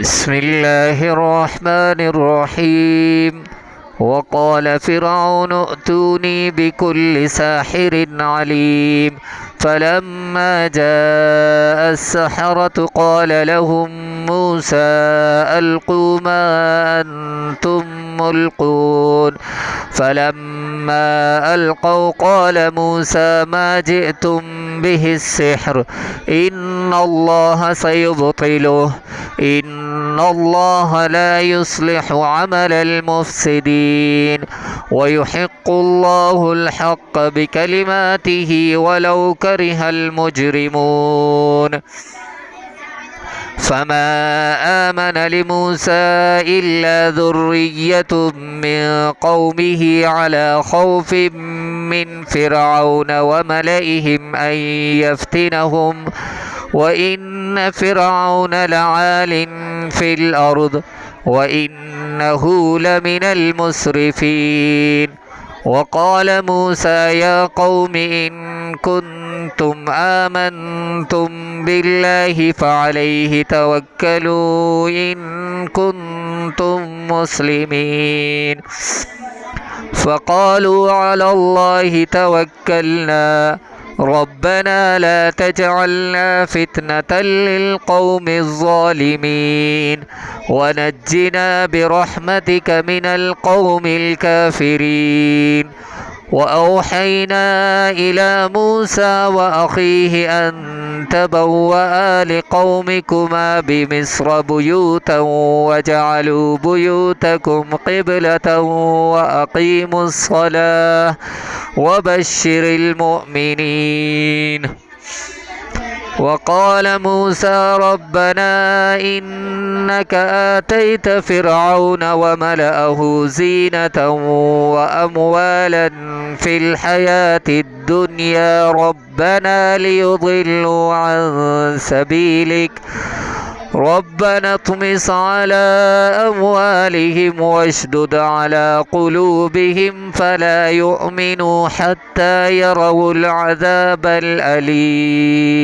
بسم الله الرحمن الرحيم. وقال فرعون ائتوني بكل ساحر عليم. فلما جاء السحرة قال لهم موسى ألقوا ما أنتم ملقون. فلما ألقوا قال موسى ما جئتم به السحر إن الله سيبطله إن الله لا يصلح عمل المفسدين ويحق الله الحق بكلماته ولو كره المجرمون. فما آمن لموسى إلا ذرية من قومه على خوف من فرعون وملئهم أن يفتنهم وإن فرعون لعال في الأرض وإنه لمن المسرفين. وقال موسى يا قوم إن كنتم آمنتم بالله فعليه توكلوا إن كنتم مسلمين. فقالوا على الله توكلنا ربنا لا تجعلنا فتنة للقوم الظالمين ونجنا برحمتك من القوم الكافرين. وأوحينا إلى موسى وأخيه أن تبوأ لقومكما بمصر بيوتا وجعلوا بيوتكم قبلة وأقيموا الصلاة وبشر المؤمنين. وقال موسى ربنا إنك آتيت فرعون وملأه زينة وأموالا في الحياة الدنيا ربنا ليضلوا عن سبيلك ربنا اطمس على أموالهم واشدد على قلوبهم فلا يؤمنوا حتى يروا العذاب الأليم.